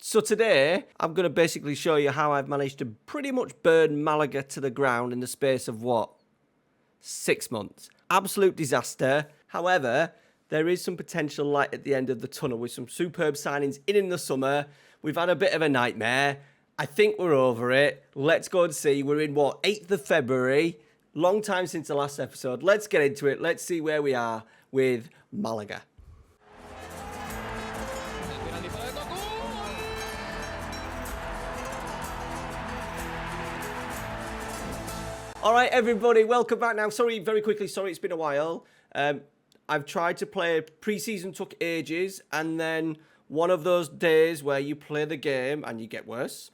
So today, I'm going to basically show you how I've managed to pretty much burn Malaga to the ground in the space of, 6 months. Absolute disaster. However, there is some potential light at the end of the tunnel with some superb signings in the summer. We've had a bit of a nightmare. I think we're over it. Let's go and see. We're in, 8th of February. Long time since the last episode. Let's get into it. Let's see where we are with Malaga. All right, everybody, welcome back now. Sorry, very quickly, sorry, it's been a while. I've tried to play, pre-season took ages, and then one of those days where you play the game and you get worse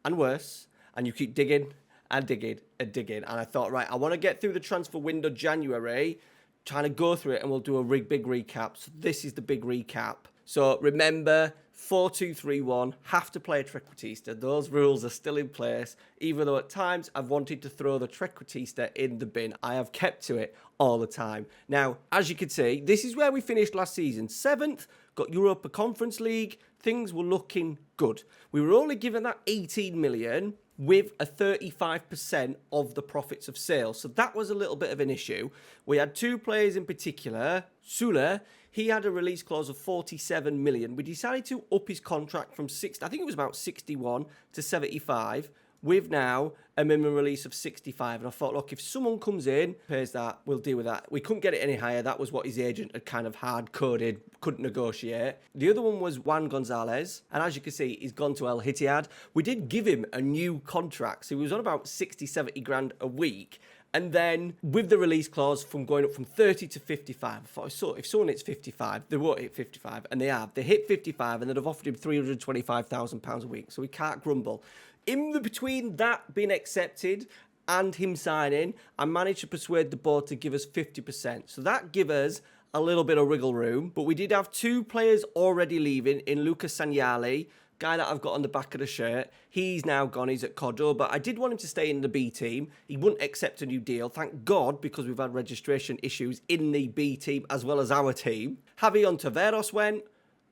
and worse, and you keep digging and digging and digging. And I thought, right, I want to get through the transfer window January, trying to go through it, and we'll do a big recap. So this is the big recap. So remember, 4-2-3-1, have to play a Treq. Those rules are still in place, even though at times I've wanted to throw the Treq in the bin. I have kept to it all the time. Now, as you can see, this is where we finished last season. 7th, got Europa Conference League. Things were looking good. We were only given that 18 million with a 35% of the profits of sales. So that was a little bit of an issue. We had two players in particular. Sula, he had a release clause of 47 million. We decided to up his contract from 61 to 75, with now a minimum release of 65. And I thought, look, if someone comes in, pays that, we'll deal with that. We couldn't get it any higher. That was what his agent had kind of hard-coded, couldn't negotiate. The other one was Juan Gonzalez. And as you can see, he's gone to El Ittihad. We did give him a new contract. So he was on about 70 grand a week. And then with the release clause from going up from 30 to 55, I thought, so if someone hits 55, they won't hit 55. And they have. They hit 55 and then have offered him £325,000 a week. So we can't grumble. In between that being accepted and him signing, I managed to persuade the board to give us 50%. So that gave us a little bit of wriggle room. But we did have two players already leaving in Lucas Sanyali, guy that I've got on the back of the shirt. He's now gone. He's at Cordoba. I did want him to stay in the B team. He wouldn't accept a new deal. Thank God, because we've had registration issues in the B team as well as our team. Javi Ontiveros went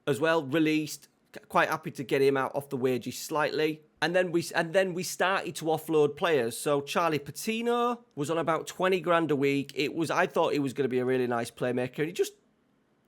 as well, released. Quite happy to get him out off the wages slightly. And then we started to offload players. So Charlie Patino was on about 20 grand a week. I thought he was going to be a really nice playmaker. And he just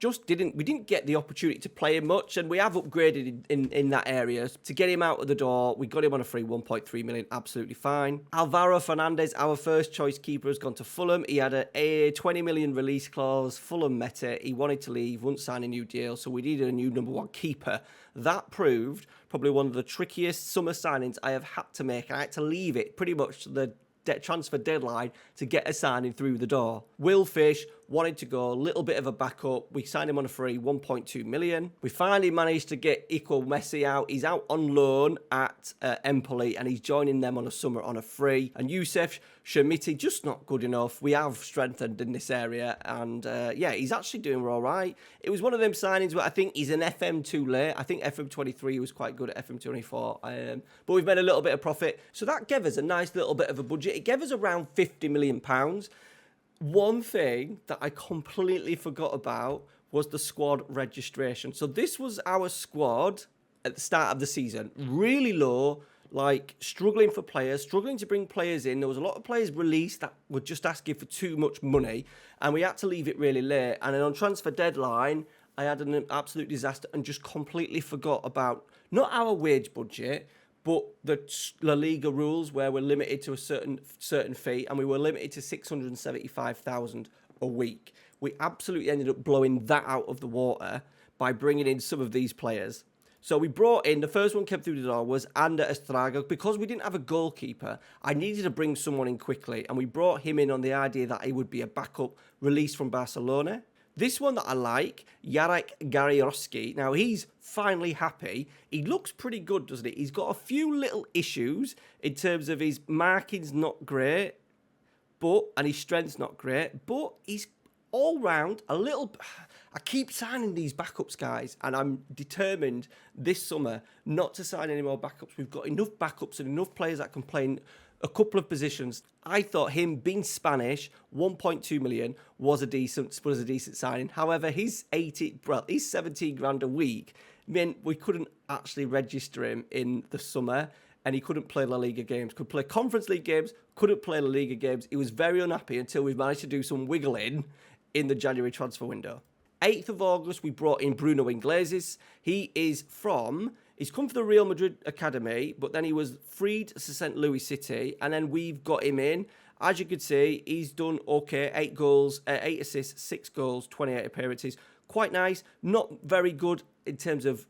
we didn't get the opportunity to play him much, and we have upgraded in that area to get him out of the door. We got him on a free 1.3 million, absolutely fine. Alvaro Fernandez, our first choice keeper, has gone to Fulham. He had a 20 million release clause. Fulham met it. He wanted to leave, wouldn't sign a new deal, so we needed a new number one keeper. That proved probably one of the trickiest summer signings I have had to make. I had to leave it pretty much to the transfer deadline to get a signing through the door. Will Fish wanted to go, a little bit of a backup. We signed him on a free 1.2 million. We finally managed to get Iko Messi out. He's out on loan at Empoli, and he's joining them on a summer on a free. And Youssef Shamiti, just not good enough. We have strengthened in this area, and he's actually doing all right. It was one of them signings where I think he's an FM2 late. I think FM23 was quite good at FM24, but we've made a little bit of profit. So that gave us a nice little bit of a budget. It gave us around £50 million. One thing that I completely forgot about was the squad registration. So this was our squad at the start of the season. Really low, like struggling for players, struggling to bring players in. There was a lot of players released that were just asking for too much money, and we had to leave it really late. And then on transfer deadline, I had an absolute disaster and just completely forgot about not our wage budget, but the La Liga rules where we're limited to a certain fee, and we were limited to 675,000 a week. We absolutely ended up blowing that out of the water by bringing in some of these players. So we brought in, the first one came through the door was Ander Estrago. Because we didn't have a goalkeeper, I needed to bring someone in quickly, and we brought him in on the idea that he would be a backup released from Barcelona. This one that I like, Jarek Garioski. Now, he's finally happy. He looks pretty good, doesn't he? He's got a few little issues in terms of his marking's not great, and his strength's not great, but he's all round a little... I keep signing these backups, guys, and I'm determined this summer not to sign any more backups. We've got enough backups and enough players that can play in a couple of positions. I thought him being Spanish, 1.2 million, was a decent signing. However, he's 17 grand a week. meant we couldn't actually register him in the summer, and he couldn't play La Liga games. Could play Conference League games, couldn't play La Liga games. He was very unhappy until we managed to do some wiggling in the January transfer window. 8th of August, we brought in Bruno Ingleses. He's come from the Real Madrid Academy, but then he was freed to St. Louis City, and then we've got him in. As you can see, he's done okay. 8 goals, 8 assists, 6 goals, 28 appearances. Quite nice. Not very good in terms of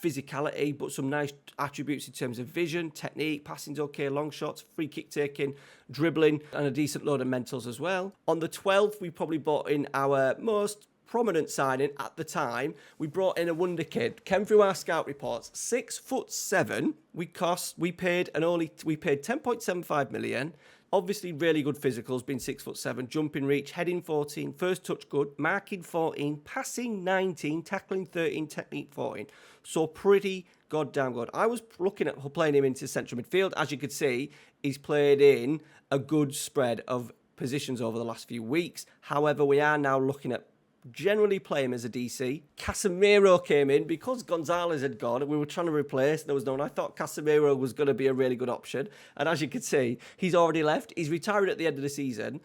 physicality, but some nice attributes in terms of vision, technique, passing's okay, long shots, free kick taking, dribbling, and a decent load of mentals as well. On the 12th, we probably brought in our most prominent signing at the time. We brought in a wonder kid. Came through our scout reports. 6'7". We paid 10.75 million. Obviously, really good physicals, being 6'7", jumping reach, heading 14, first touch good, marking 14, passing 19, tackling 13, technique 14. So pretty goddamn good. I was looking at playing him into central midfield. As you could see, he's played in a good spread of positions over the last few weeks. However, we are now looking at generally play him as a DC. Casemiro came in because Gonzalez had gone and we were trying to replace. There was no one. I thought Casemiro was going to be a really good option. And as you can see, he's already left. He's retired at the end of the season.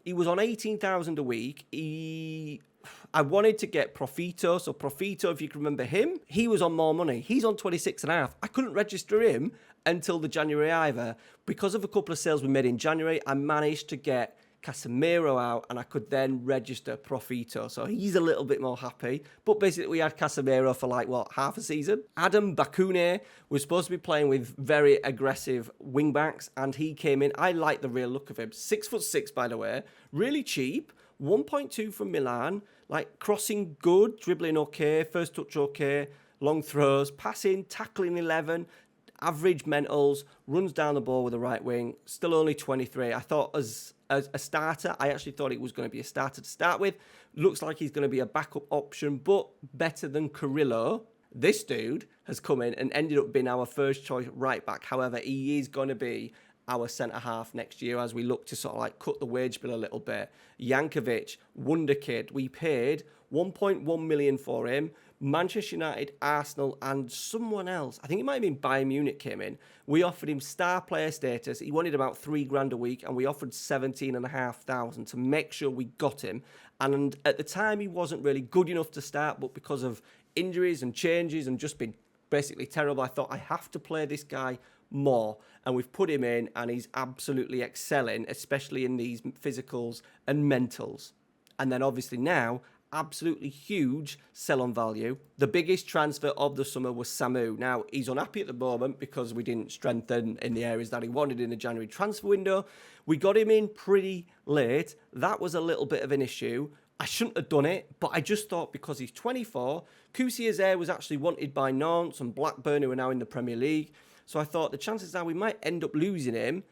He was on 18,000 a week. I wanted to get Profito. So Profito, if you can remember him, he was on more money. He's on 26.5. I couldn't register him until the January either. Because of a couple of sales we made in January, I managed to get Casemiro out, and I could then register Profito. So he's a little bit more happy. But basically, we had Casemiro for half a season. Adam Bakune was supposed to be playing with very aggressive wingbacks, and he came in. I like the real look of him. 6'6", by the way. Really cheap. 1.2 from Milan. Crossing good, dribbling okay, first touch okay, long throws, passing, tackling 11. Average mentals, runs down the ball with the right wing, still only 23. I thought as a starter, I actually thought it was going to be a starter to start with. Looks like he's going to be a backup option, but better than Carrillo. This dude has come in and ended up being our first choice right back. However, he is going to be our centre-half next year as we look to sort of cut the wage bill a little bit. Jankovic, wonder kid. We paid 1.1 million for him. Manchester United, Arsenal, and someone else, I think it might have been Bayern Munich, came in. We offered him star player status. He wanted about $3,000 a week, and we offered 17,500 to make sure we got him. And at the time, he wasn't really good enough to start, but because of injuries and changes and just been basically terrible, I thought I have to play this guy more. And we've put him in, and he's absolutely excelling, especially in these physicals and mentals. And then obviously now, absolutely huge sell-on value. The biggest transfer of the summer was Samu. Now, he's unhappy at the moment because we didn't strengthen in the areas that he wanted in the January transfer window. We got him in pretty late. That was a little bit of an issue. I shouldn't have done it, but I just thought because he's 24, Kusiazer was actually wanted by Nantes and Blackburn, who are now in the Premier League. So I thought the chances are we might end up losing him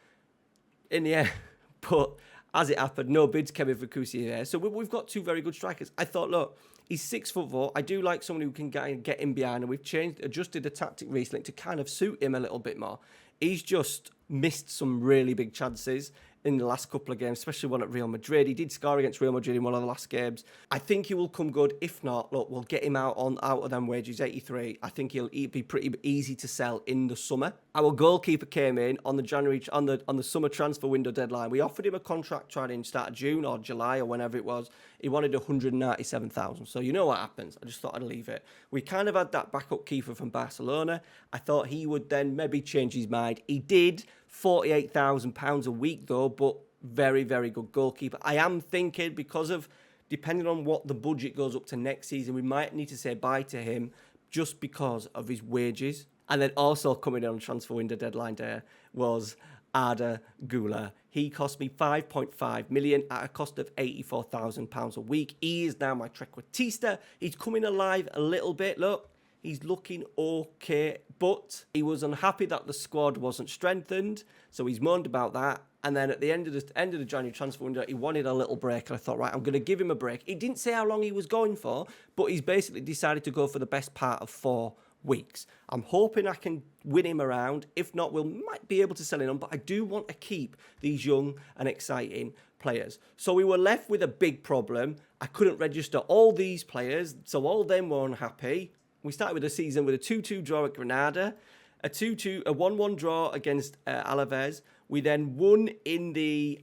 in the end. But as it happened, no bids came in for Kusiazer. So we've got two very good strikers. I thought, look, he's 6'4". I do like someone who can get in behind, and we've adjusted the tactic recently to kind of suit him a little bit more. He's just missed some really big chances in the last couple of games, especially one at Real Madrid. He did score against Real Madrid in one of the last games. I think he will come good. If not, look, we'll get him out of them wages, 83. I think he'll be pretty easy to sell in the summer. Our goalkeeper came in on the summer transfer window deadline. We offered him a contract trying to start June or July or whenever it was. He wanted 197,000. So you know what happens. I just thought I'd leave it. We kind of had that backup keeper from Barcelona. I thought he would then maybe change his mind. He did. £48,000 a week though, but very, very good goalkeeper. I am thinking because of, depending on what the budget goes up to next season, we might need to say bye to him just because of his wages. And then also coming on transfer window deadline day was Arda Güler. He cost me 5.5 million at a cost of £84,000 a week. He is now my trequartista. He's coming alive a little bit. Look, he's looking okay, but he was unhappy that the squad wasn't strengthened, so he's moaned about that. And then at the end of the January transfer window, he wanted a little break, and I thought, right, I'm going to give him a break. He didn't say how long he was going for, but he's basically decided to go for the best part of 4 weeks. I'm hoping I can win him around. If not, we might be able to sell him on, but I do want to keep these young and exciting players. So we were left with a big problem. I couldn't register all these players, so all of them were unhappy. We started with the season with a 2-2 draw at Granada, a 1-1 draw against Alaves. We then won in the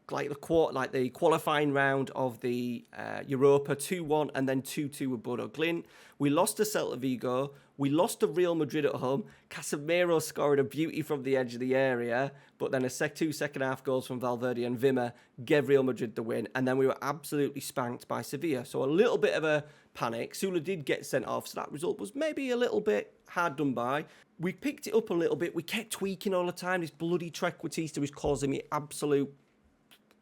qualifying round of the Europa 2-1 and then 2-2 with Bodo Glimt. We lost to Celta Vigo. We lost to Real Madrid at home. Casemiro scored a beauty from the edge of the area, but then two second-half goals from Valverde and Vimmer gave Real Madrid the win, and then we were absolutely spanked by Sevilla. So a little bit of a panic. Sula did get sent off, so that result was maybe a little bit hard done by. We picked it up a little bit. We kept tweaking all the time. This bloody Treq was causing me absolute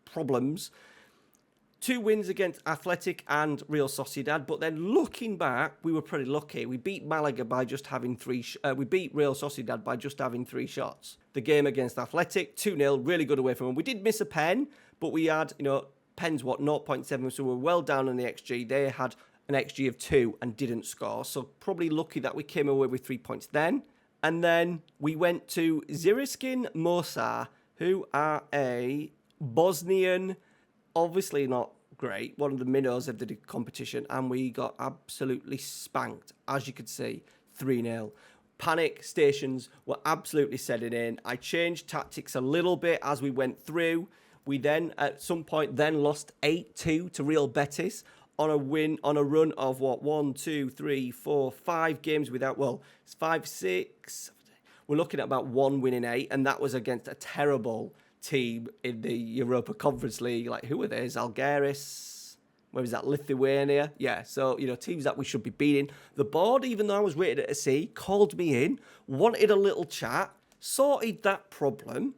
problems. 2 wins against Athletic and Real Sociedad, but then looking back, we were pretty lucky. We beat Malaga by just having we beat Real Sociedad by just having 3 shots. The game against Athletic, 2-0, really good away from them. We did miss a pen, but we had, pens 0.7, so we were well down on the XG. They had an XG of 2 and didn't score, so probably lucky that we came away with 3 points then. And then we went to Ziriskin Mostar, who are a Bosnian, obviously not great, one of the minnows of the competition, and we got absolutely spanked, as you could see, 3-0. Panic stations were absolutely setting in. I changed tactics a little bit as we went through. We then, at some point, lost 8-2 to Real Betis on a run of 5 games without, it's 5, 6. We're looking at about 1 win in 8, and that was against a terrible team in the Europa Conference League. Like, who are they? Zalgiris? Where was that? Lithuania? Yeah, so, teams that we should be beating. The board, even though I was rated at a C, called me in, wanted a little chat, sorted that problem.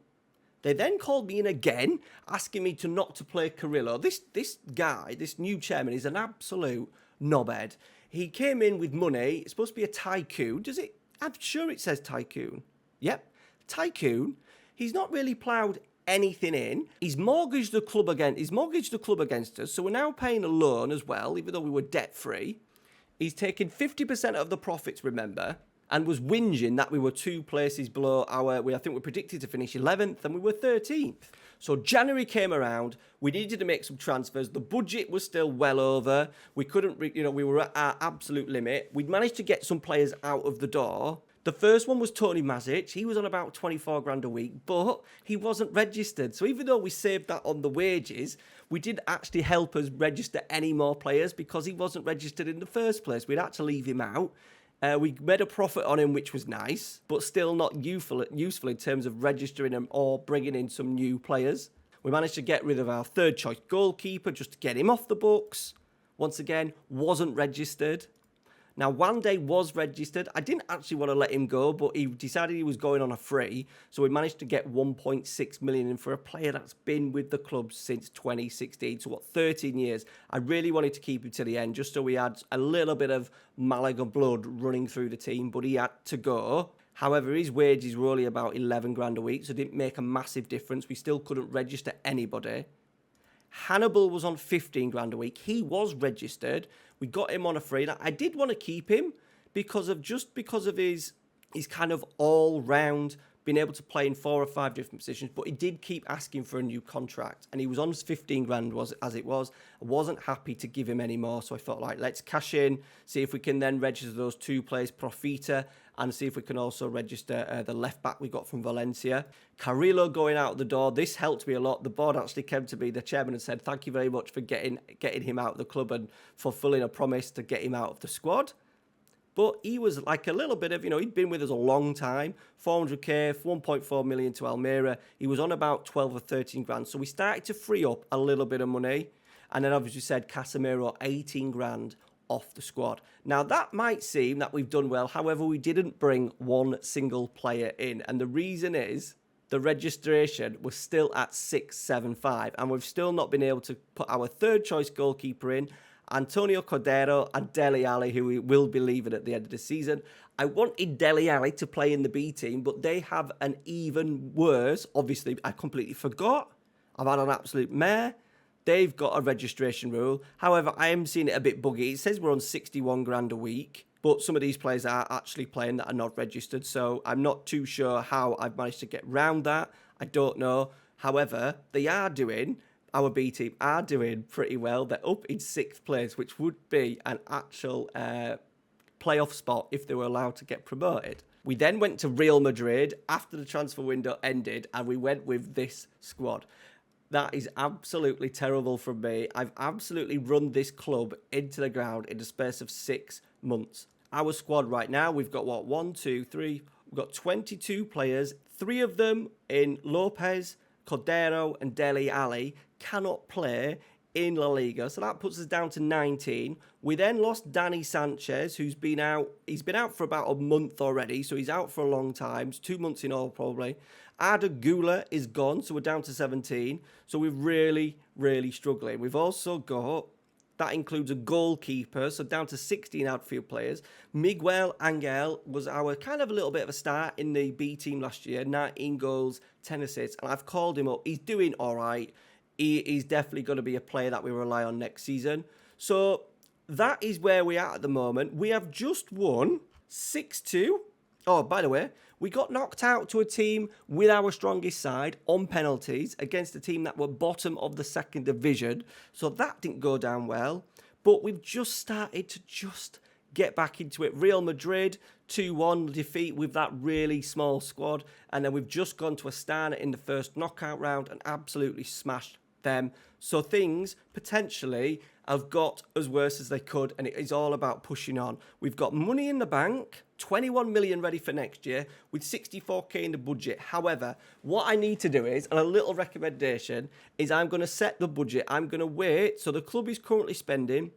They then called me in again, asking me not to play Carrillo. This guy, this new chairman, is an absolute knobhead. He came in with money. It's supposed to be a tycoon. Does it? I'm sure it says tycoon. Yep, tycoon. He's not really ploughed anything in. He's mortgaged the club against us, so we're now paying a loan as well, even though we were debt-free. He's taken 50% of the profits, remember, and was whinging that we were 2 places below I think we predicted to finish 11th, and we were 13th. So January came around, we needed to make some transfers, the budget was still well over, we couldn't, we were at our absolute limit. We'd managed to get some players out of the door. The first one was Tony Mazic. He was on about 24 grand a week, but he wasn't registered. So even though we saved that on the wages, we didn't actually help us register any more players because he wasn't registered in the first place. We'd had to leave him out. We made a profit on him, which was nice, but still not useful in terms of registering him or bringing in some new players. We managed to get rid of our third choice goalkeeper just to get him off the books. Once again, wasn't registered. Now, Wande was registered. I didn't actually want to let him go, but he decided he was going on a free. So we managed to get 1.6 million in for a player that's been with the club since 2016. So 13 years. I really wanted to keep him to the end, just so we had a little bit of Malaga blood running through the team, but he had to go. However, his wages were only about 11 grand a week, so it didn't make a massive difference. We still couldn't register anybody. Hannibal was on 15 grand a week. He was registered. We got him on a free. Now, I did want to keep him because of his kind of all-round being able to play in 4 or 5 different positions, but he did keep asking for a new contract, and he was on 15 grand as it was. I wasn't happy to give him any more, so I thought, let's cash in, see if we can then register those 2 players, Profita, and see if we can also register the left-back we got from Valencia. Carrillo going out the door, this helped me a lot. The board actually came to me, the chairman, and said, thank you very much for getting him out of the club and fulfilling a promise to get him out of the squad. But he was like a little bit of, he'd been with us a long time, 400k, 1.4 million to Almeria. He was on about 12 or 13 grand. So we started to free up a little bit of money. And then obviously said Casemiro, 18 grand off the squad. Now that might seem that we've done well. However, we didn't bring one single player in. And the reason is the registration was still at 675. And we've still not been able to put our third choice goalkeeper in, Antonio Cordero and Dele Alli, who we will be leaving at the end of the season. I wanted Dele Alli to play in the B team, but they have an even worse. Obviously, I completely forgot. I've had an absolute mare. They've got a registration rule. However, I am seeing it a bit buggy. It says we're on 61 grand a week, but some of these players are actually playing that are not registered. So I'm not too sure how I've managed to get round that. I don't know. However, our B team are doing pretty well. They're up in 6th place, which would be an actual playoff spot if they were allowed to get promoted. We then went to Real Madrid after the transfer window ended, and we went with this squad. That is absolutely terrible from me. I've absolutely run this club into the ground in the space of 6 months. Our squad right now, we've got what? 1, 2, 3. We've got 22 players. 3 of them in Lopez, Cordero, and Dele Alli cannot play in La Liga. So that puts us down to 19. We then lost Dani Sanchez, who's been out. He's been out for about a month already, so he's out for a long time. It's 2 months in all, probably. Arda Güler is gone, so we're down to 17. So we're really, really struggling. We've also got, that includes a goalkeeper, so down to 16 outfield players. Miguel Angel was our kind of a little bit of a star in the B team last year. 19 goals, 10 assists, and I've called him up. He's doing all right. He is definitely going to be a player that we rely on next season. So that is where we are at the moment. We have just won 6-2. Oh, by the way, we got knocked out to a team with our strongest side on penalties against a team that were bottom of the second division. So that didn't go down well. But we've just started to just get back into it. Real Madrid, 2-1 defeat with that really small squad. And then we've just gone to Astana in the first knockout round and absolutely smashed them. So things potentially have got as worse as they could, and it is all about pushing on. We've got money in the bank, 21 million ready for next year with 64k in the budget. However, what I need to do is, and a little recommendation, is I'm going to set the budget. I'm going to wait. So the club is currently spending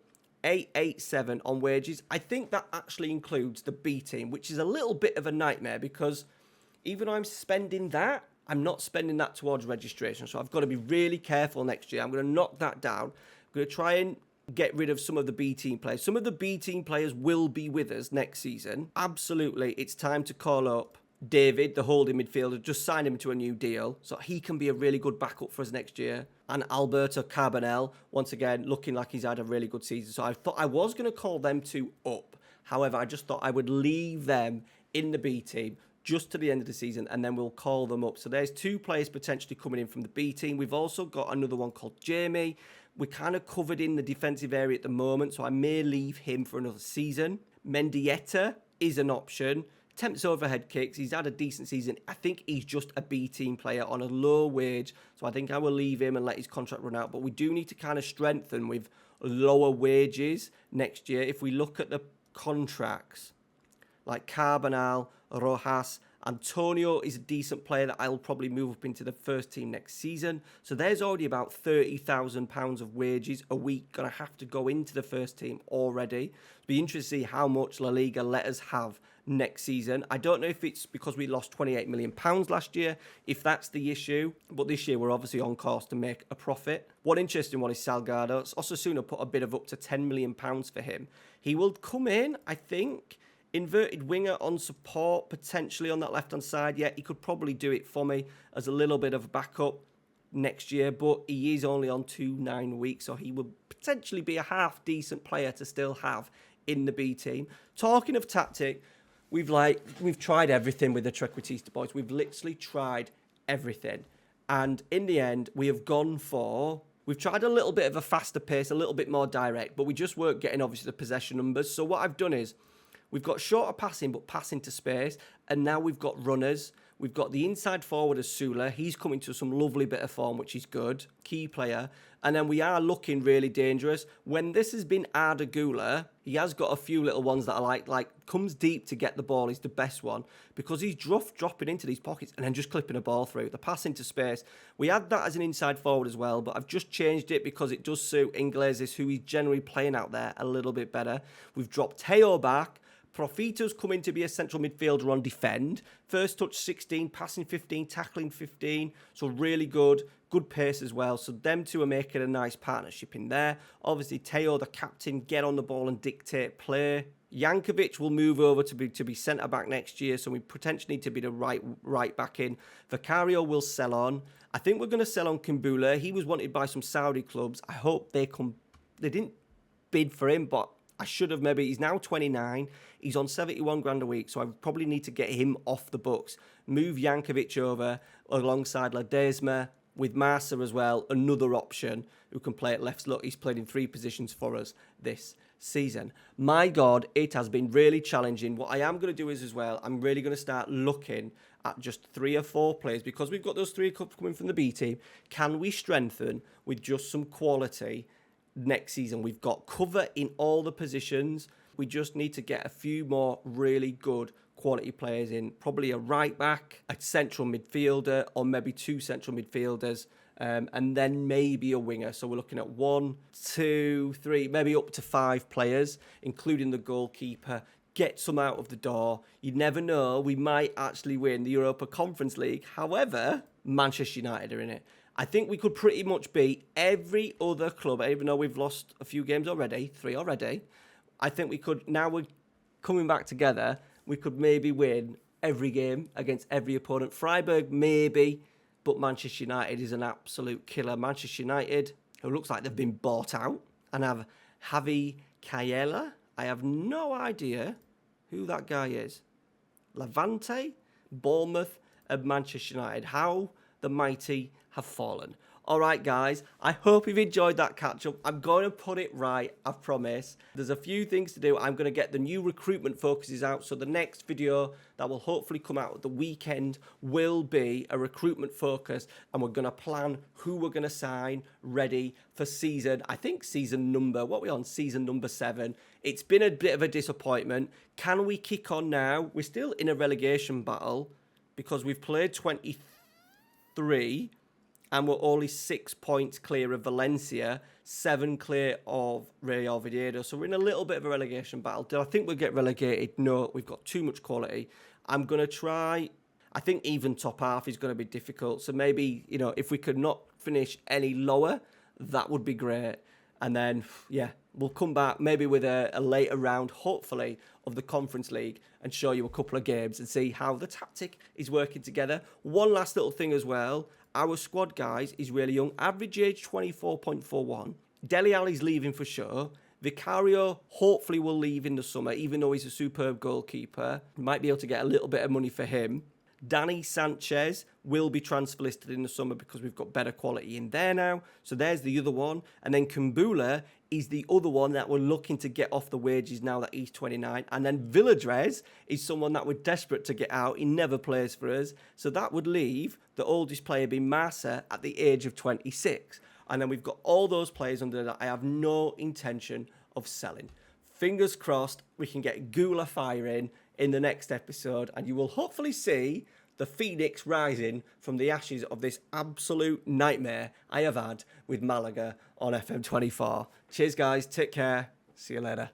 887 on wages. I think that actually includes the B team, which is a little bit of a nightmare because even though I'm spending that, I'm not spending that towards registration. So I've got to be really careful next year. I'm going to knock that down. I'm going to try and get rid of some of the B team players. Some of the B team players will be with us next season. Absolutely, it's time to call up David, the holding midfielder, just sign him to a new deal so he can be a really good backup for us next year. And Alberto Carbonell, once again, looking like he's had a really good season. So I thought I was going to call them two up. However, I just thought I would leave them in the B team just to the end of the season, and then we'll call them up. So there's 2 players potentially coming in from the B team. We've also got another one called Jamie. We're kind of covered in the defensive area at the moment, so I may leave him for another season. Mendieta is an option. Attempts overhead kicks. He's had a decent season. I think he's just a B team player on a low wage, so I think I will leave him and let his contract run out. But we do need to kind of strengthen with lower wages next year. If we look at the contracts, like Carbonell, Rojas, Antonio is a decent player that I'll probably move up into the first team next season. So there's already about £30,000 of wages a week going to have to go into the first team already. It'll be interesting to see how much La Liga let us have next season. I don't know if it's because we lost £28 million last year, if that's the issue. But this year we're obviously on course to make a profit. One interesting one is Salgado. Osasuna put a bid of up to £10 million for him. He will come in, I think, inverted winger on support, potentially on that left-hand side. Yeah, he could probably do it for me as a little bit of a backup next year, but he is only on 2-9 weeks, so he would potentially be a half-decent player to still have in the B team. Talking of tactic, we've tried everything with the Treq boys. We've literally tried everything. And in the end, we have gone for... We've tried a little bit of a faster pace, a little bit more direct, but we just weren't getting, obviously, the possession numbers. So what I've done is, we've got shorter passing, but passing to space. And now we've got runners. We've got the inside forward as Sula. He's coming to some lovely bit of form, which is good. Key player. And then we are looking really dangerous. When this has been Arda Güler, he has got a few little ones that I like comes deep to get the ball. He's the best one because he's dropping into these pockets and then just clipping a ball through. The pass into space. We had that as an inside forward as well, but I've just changed it because it does suit Ingleses, who he's generally playing out there, a little bit better. We've dropped Teo back. Profito's coming to be a central midfielder on defend. First touch 16, passing 15, tackling 15. So really good pace as well. So them two are making a nice partnership in there. Obviously, Teo, the captain, get on the ball and dictate play. Jankovic will move over to be centre back next year, so we potentially need to be the right back in. Vicario will sell on. I think we're going to sell on Kumbula. He was wanted by some Saudi clubs. I hope they come. They didn't bid for him, but I should have maybe. He's now 29. He's on 71 grand a week, so I probably need to get him off the books. Move Jankovic over alongside Ledesma with Marsa as well, another option who can play at left. Look, he's played in 3 positions for us this season. My God, it has been really challenging. What I am going to do is as well, I'm really going to start looking at just 3 or 4 players because we've got those 3 cups coming from the B team. Can we strengthen with just some quality next season? We've got cover in all the positions. We just need to get a few more really good quality players in, probably a right back, a central midfielder, or maybe 2 central midfielders, and then maybe a winger. So we're looking at 1, 2, 3, maybe up to 5 players, including the goalkeeper. Get some out of the door. You never know, we might actually win the Europa Conference League. However, Manchester United are in it. I think we could pretty much beat every other club, even though we've lost a few games already, 3 already. I think we could, now we're coming back together, we could maybe win every game against every opponent. Freiburg, maybe, but Manchester United is an absolute killer. Manchester United, who looks like they've been bought out, and have Javi Cayela. I have no idea who that guy is. Levante, Bournemouth, and Manchester United. How the mighty have fallen. All right, guys, I hope you've enjoyed that catch-up. I'm going to put it right, I promise. There's a few things to do. I'm going to get the new recruitment focuses out, so the next video that will hopefully come out at the weekend will be a recruitment focus, and we're going to plan who we're going to sign ready for season, I think season number, what are we on? Season number 7. It's been a bit of a disappointment. Can we kick on now? We're still in a relegation battle because we've played 23 and we're only 6 points clear of Valencia, 7 clear of Real Oviedo. So we're in a little bit of a relegation battle. Do I think we'll get relegated? No, we've got too much quality. I'm going to try. I think even top half is going to be difficult. So maybe, you know, if we could not finish any lower, that would be great. And then, yeah, we'll come back maybe with a later round, hopefully, of the Conference League and show you a couple of games and see how the tactic is working together. One last little thing as well. Our squad, guys, is really young. Average age 24.41. Dele Alli's leaving for sure. Vicario hopefully will leave in the summer, even though he's a superb goalkeeper. Might be able to get a little bit of money for him. Danny Sanchez will be transfer listed in the summer because we've got better quality in there now. So there's the other one. And then Kumbula is the other one that we're looking to get off the wages now that he's 29. And then Villadres is someone that we're desperate to get out. He never plays for us. So that would leave the oldest player being Massa at the age of 26. And then we've got all those players under that I have no intention of selling. Fingers crossed we can get Gula firing in the next episode, and you will hopefully see the phoenix rising from the ashes of this absolute nightmare I have had with Malaga on FM24. Cheers, guys. Take care. See you later.